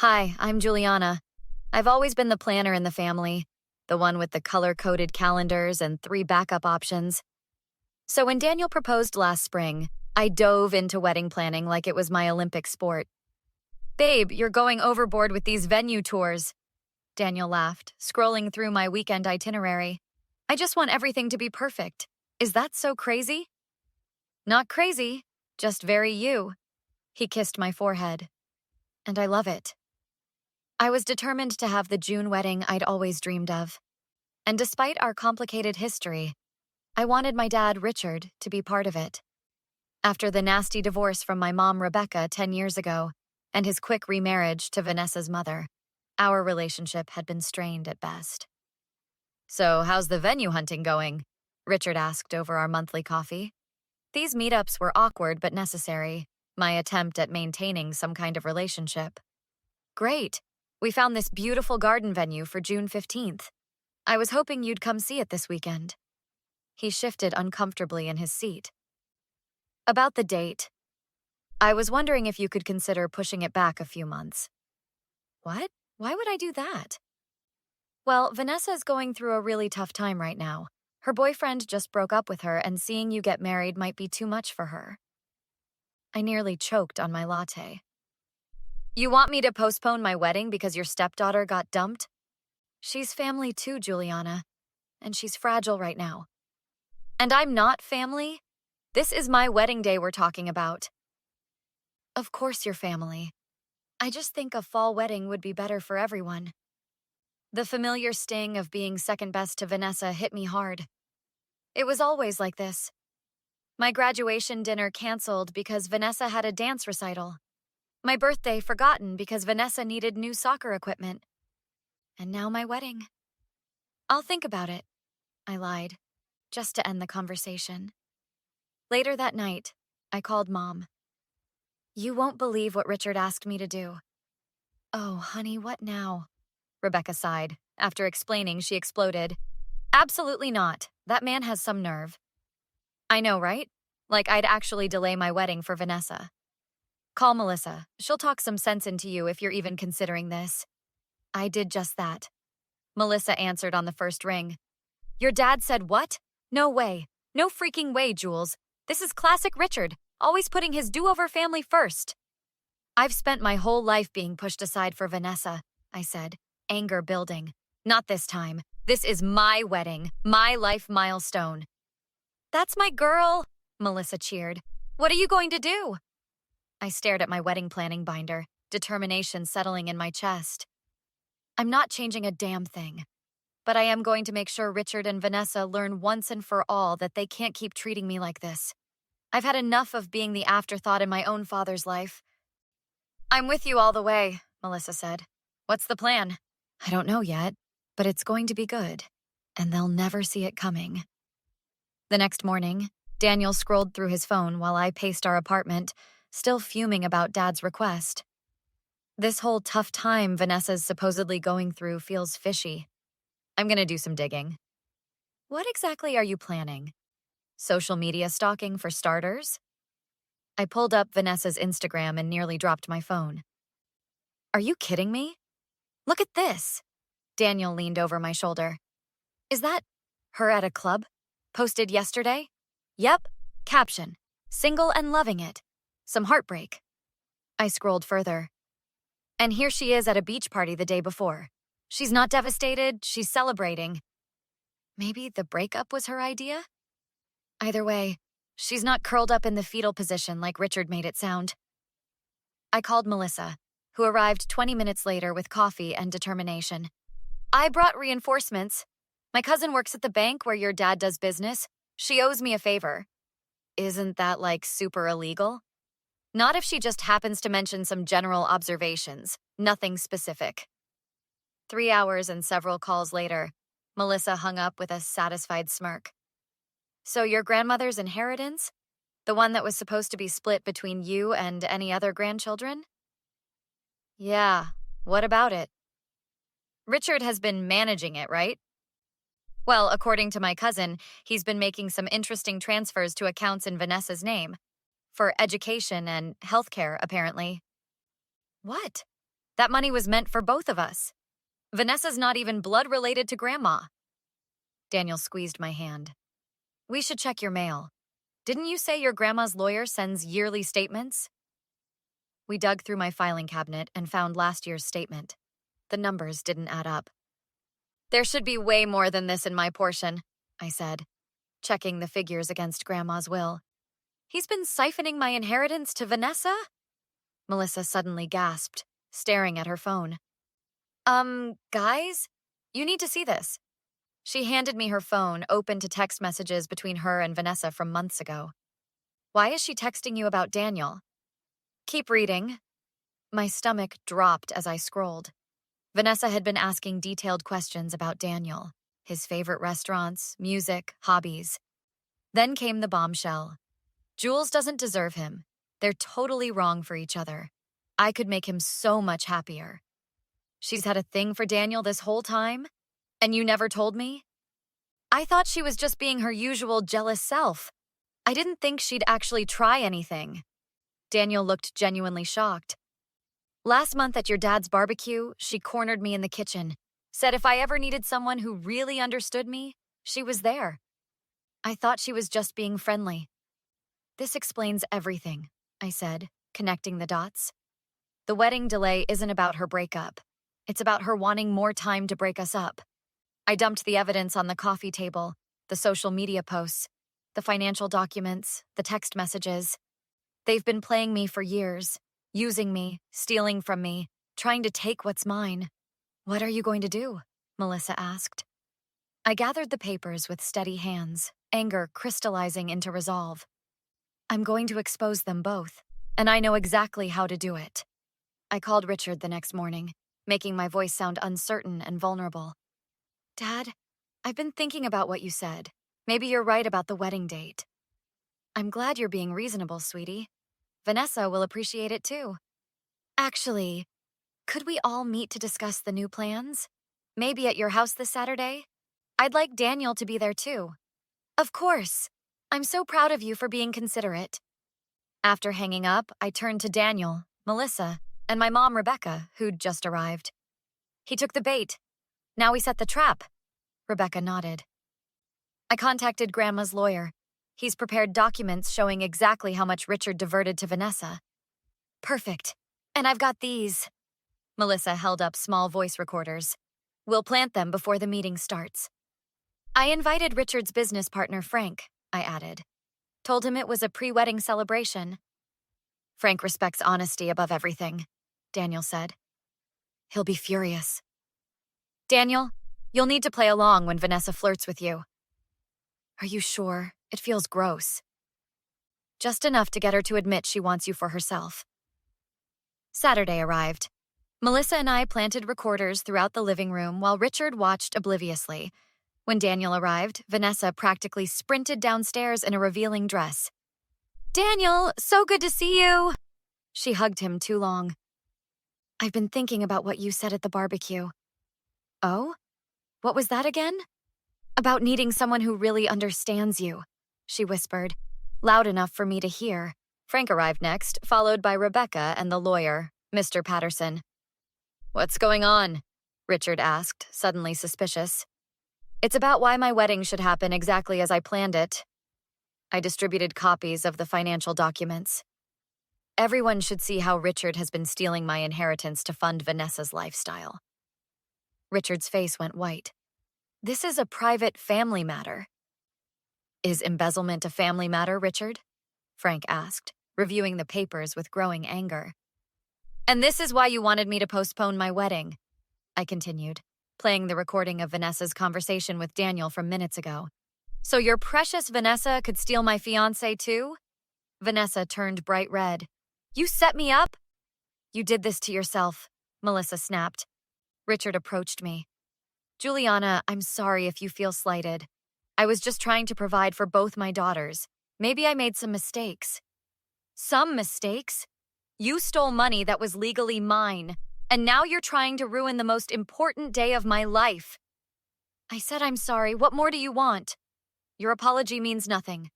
Hi, I'm Juliana. I've always been the planner in the family, the one with the color-coded calendars and 3 backup options. So when Daniel proposed last spring, I dove into wedding planning like it was my Olympic sport. Babe, you're going overboard with these venue tours, Daniel laughed, scrolling through my weekend itinerary. I just want everything to be perfect. Is that so crazy? Not crazy, just very you. He kissed my forehead. And I love it. I was determined to have the June wedding I'd always dreamed of. And despite our complicated history, I wanted my dad, Richard, to be part of it. After the nasty divorce from my mom, Rebecca, 10 years ago, and his quick remarriage to Vanessa's mother, our relationship had been strained at best. So, how's the venue hunting going? Richard asked over our monthly coffee. These meetups were awkward but necessary, my attempt at maintaining some kind of relationship. Great. We found this beautiful garden venue for June 15th. I was hoping you'd come see it this weekend. He shifted uncomfortably in his seat. About the date. I was wondering if you could consider pushing it back a few months. What? Why would I do that? Well, Vanessa is going through a really tough time right now. Her boyfriend just broke up with her, and seeing you get married might be too much for her. I nearly choked on my latte. You want me to postpone my wedding because your stepdaughter got dumped? She's family too, Juliana, and she's fragile right now. And I'm not family? This is my wedding day we're talking about. Of course you're family. I just think a fall wedding would be better for everyone. The familiar sting of being second best to Vanessa hit me hard. It was always like this. My graduation dinner canceled because Vanessa had a dance recital. My birthday forgotten because Vanessa needed new soccer equipment. And now my wedding. I'll think about it, I lied, just to end the conversation. Later that night, I called Mom. You won't believe what Richard asked me to do. Oh, honey, what now? Rebecca sighed. After explaining, she exploded. Absolutely not. That man has some nerve. I know, right? Like I'd actually delay my wedding for Vanessa. Call Melissa. She'll talk some sense into you if you're even considering this. I did just that. Melissa answered on the first ring. Your dad said what? No way. No freaking way, Jules. This is classic Richard, always putting his do-over family first. I've spent my whole life being pushed aside for Vanessa, I said, anger building. Not this time. This is my wedding, my life milestone. That's my girl, Melissa cheered. What are you going to do? I stared at my wedding planning binder, determination settling in my chest. I'm not changing a damn thing. But I am going to make sure Richard and Vanessa learn once and for all that they can't keep treating me like this. I've had enough of being the afterthought in my own father's life. I'm with you all the way, Melissa said. What's the plan? I don't know yet, but it's going to be good, and they'll never see it coming. The next morning, Daniel scrolled through his phone while I paced our apartment, still fuming about Dad's request. This whole tough time Vanessa's supposedly going through feels fishy. I'm gonna do some digging. What exactly are you planning? Social media stalking for starters? I pulled up Vanessa's Instagram and nearly dropped my phone. Are you kidding me? Look at this. Daniel leaned over my shoulder. Is that her at a club? Posted yesterday? Yep. Caption. Single and loving it. Some heartbreak. I scrolled further. And here she is at a beach party the day before. She's not devastated, she's celebrating. Maybe the breakup was her idea? Either way, she's not curled up in the fetal position like Richard made it sound. I called Melissa, who arrived 20 minutes later with coffee and determination. I brought reinforcements. My cousin works at the bank where your dad does business. She owes me a favor. Isn't that like super illegal? Not if she just happens to mention some general observations, nothing specific. 3 hours and several calls later, Melissa hung up with a satisfied smirk. So your grandmother's inheritance? The one that was supposed to be split between you and any other grandchildren? Yeah, what about it? Richard has been managing it, right? Well, according to my cousin, he's been making some interesting transfers to accounts in Vanessa's name. For education and healthcare, apparently. What? That money was meant for both of us. Vanessa's not even blood related to Grandma. Daniel squeezed my hand. We should check your mail. Didn't you say your grandma's lawyer sends yearly statements? We dug through my filing cabinet and found last year's statement. The numbers didn't add up. There should be way more than this in my portion, I said, checking the figures against Grandma's will. He's been siphoning my inheritance to Vanessa? Melissa suddenly gasped, staring at her phone. Guys? You need to see this. She handed me her phone, open to text messages between her and Vanessa from months ago. Why is she texting you about Daniel? Keep reading. My stomach dropped as I scrolled. Vanessa had been asking detailed questions about Daniel, his favorite restaurants, music, hobbies. Then came the bombshell. Jules doesn't deserve him. They're totally wrong for each other. I could make him so much happier. She's had a thing for Daniel this whole time? And you never told me? I thought she was just being her usual jealous self. I didn't think she'd actually try anything. Daniel looked genuinely shocked. Last month at your dad's barbecue, she cornered me in the kitchen, said if I ever needed someone who really understood me, she was there. I thought she was just being friendly. This explains everything, I said, connecting the dots. The wedding delay isn't about her breakup. It's about her wanting more time to break us up. I dumped the evidence on the coffee table, the social media posts, the financial documents, the text messages. They've been playing me for years, using me, stealing from me, trying to take what's mine. What are you going to do? Melissa asked. I gathered the papers with steady hands, anger crystallizing into resolve. I'm going to expose them both, and I know exactly how to do it. I called Richard the next morning, making my voice sound uncertain and vulnerable. Dad, I've been thinking about what you said. Maybe you're right about the wedding date. I'm glad you're being reasonable, sweetie. Vanessa will appreciate it too. Actually, could we all meet to discuss the new plans? Maybe at your house this Saturday? I'd like Daniel to be there too. Of course. I'm so proud of you for being considerate. After hanging up, I turned to Daniel, Melissa, and my mom, Rebecca, who'd just arrived. He took the bait. Now we set the trap. Rebecca nodded. I contacted Grandma's lawyer. He's prepared documents showing exactly how much Richard diverted to Vanessa. Perfect. And I've got these. Melissa held up small voice recorders. We'll plant them before the meeting starts. I invited Richard's business partner, Frank, I added. Told him it was a pre-wedding celebration. Frank respects honesty above everything, Daniel said. He'll be furious. Daniel, you'll need to play along when Vanessa flirts with you. Are you sure? It feels gross. Just enough to get her to admit she wants you for herself. Saturday arrived. Melissa and I planted recorders throughout the living room while Richard watched obliviously. When Daniel arrived, Vanessa practically sprinted downstairs in a revealing dress. Daniel, so good to see you! She hugged him too long. I've been thinking about what you said at the barbecue. Oh? What was that again? About needing someone who really understands you, she whispered, loud enough for me to hear. Frank arrived next, followed by Rebecca and the lawyer, Mr. Patterson. What's going on? Richard asked, suddenly suspicious. It's about why my wedding should happen exactly as I planned it. I distributed copies of the financial documents. Everyone should see how Richard has been stealing my inheritance to fund Vanessa's lifestyle. Richard's face went white. This is a private family matter. Is embezzlement a family matter, Richard? Frank asked, reviewing the papers with growing anger. And this is why you wanted me to postpone my wedding, I continued, playing the recording of Vanessa's conversation with Daniel from minutes ago. So your precious Vanessa could steal my fiancé too? Vanessa turned bright red. You set me up? You did this to yourself, Melissa snapped. Richard approached me. Juliana, I'm sorry if you feel slighted. I was just trying to provide for both my daughters. Maybe I made some mistakes. Some mistakes? You stole money that was legally mine, and now you're trying to ruin the most important day of my life. I said I'm sorry. What more do you want? Your apology means nothing.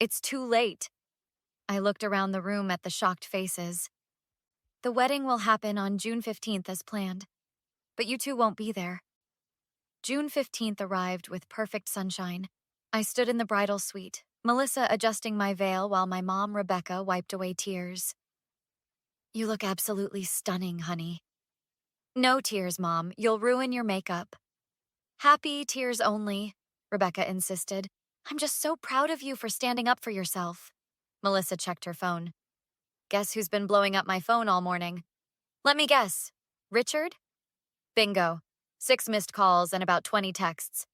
It's too late. I looked around the room at the shocked faces. The wedding will happen on June 15th as planned, but you two won't be there. June 15th arrived with perfect sunshine. I stood in the bridal suite, Melissa adjusting my veil while my mom, Rebecca, wiped away tears. You look absolutely stunning, honey. No tears, Mom. You'll ruin your makeup. Happy tears only, Rebecca insisted. I'm just so proud of you for standing up for yourself. Melissa checked her phone. Guess who's been blowing up my phone all morning? Let me guess. Richard? Bingo. 6 missed calls and about 20 texts.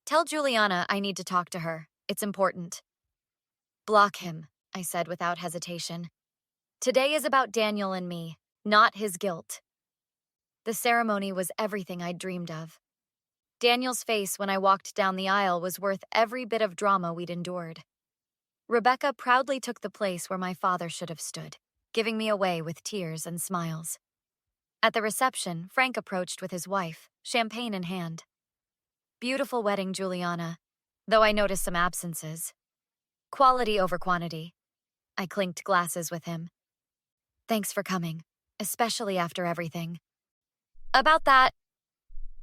Tell Juliana I need to talk to her. It's important. Block him, I said without hesitation. Today is about Daniel and me, not his guilt. The ceremony was everything I'd dreamed of. Daniel's face when I walked down the aisle was worth every bit of drama we'd endured. Rebecca proudly took the place where my father should have stood, giving me away with tears and smiles. At the reception, Frank approached with his wife, champagne in hand. Beautiful wedding, Juliana, though I noticed some absences. Quality over quantity. I clinked glasses with him. Thanks for coming, especially after everything. About that,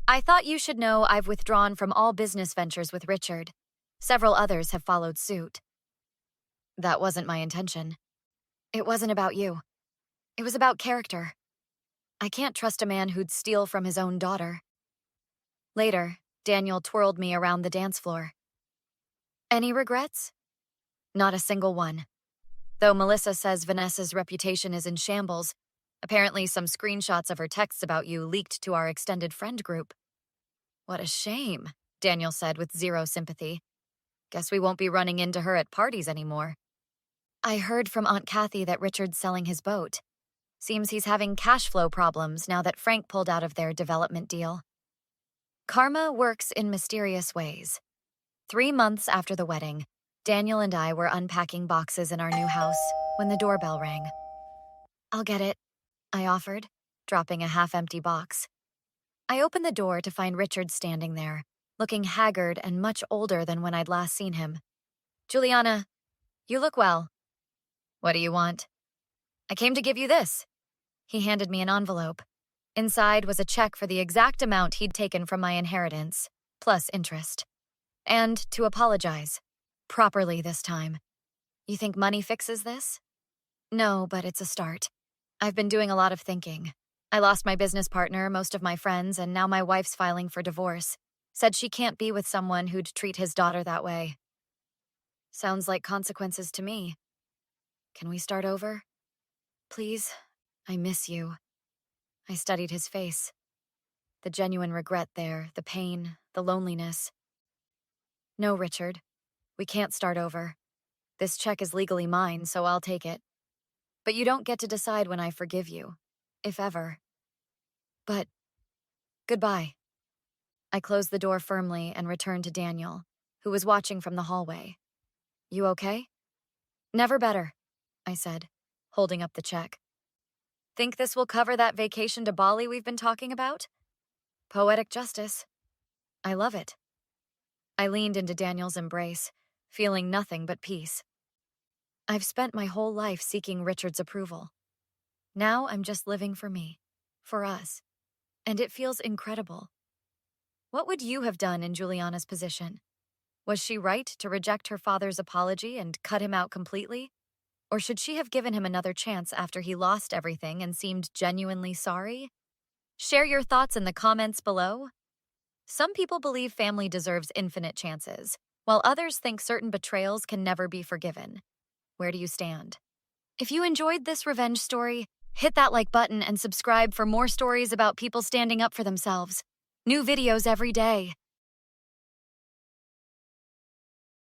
I thought you should know I've withdrawn from all business ventures with Richard. Several others have followed suit. That wasn't my intention. It wasn't about you. It was about character. I can't trust a man who'd steal from his own daughter. Later, Daniel twirled me around the dance floor. Any regrets? Not a single one. Though Melissa says Vanessa's reputation is in shambles, apparently some screenshots of her texts about you leaked to our extended friend group. What a shame, Daniel said with zero sympathy. Guess we won't be running into her at parties anymore. I heard from Aunt Kathy that Richard's selling his boat. Seems he's having cash flow problems now that Frank pulled out of their development deal. Karma works in mysterious ways. 3 months after the wedding, Daniel and I were unpacking boxes in our new house when the doorbell rang. I'll get it, I offered, dropping a half-empty box. I opened the door to find Richard standing there, looking haggard and much older than when I'd last seen him. Juliana, you look well. What do you want? I came to give you this. He handed me an envelope. Inside was a check for the exact amount he'd taken from my inheritance, plus interest. And to apologize. Properly this time. You think money fixes this? No, but it's a start. I've been doing a lot of thinking. I lost my business partner, most of my friends, and now my wife's filing for divorce. Said she can't be with someone who'd treat his daughter that way. Sounds like consequences to me. Can we start over? Please? I miss you. I studied his face. The genuine regret there, the pain, the loneliness. No, Richard. We can't start over. This check is legally mine, so I'll take it. But you don't get to decide when I forgive you. If ever. But, goodbye. I closed the door firmly and returned to Daniel, who was watching from the hallway. You okay? Never better, I said, holding up the check. Think this will cover that vacation to Bali we've been talking about? Poetic justice. I love it. I leaned into Daniel's embrace, feeling nothing but peace. I've spent my whole life seeking Richard's approval. Now I'm just living for me, for us, and it feels incredible. What would you have done in Juliana's position? Was she right to reject her father's apology and cut him out completely? Or should she have given him another chance after he lost everything and seemed genuinely sorry? Share your thoughts in the comments below. Some people believe family deserves infinite chances, while others think certain betrayals can never be forgiven. Where do you stand? If you enjoyed this revenge story, hit that like button and subscribe for more stories about people standing up for themselves. New videos every day.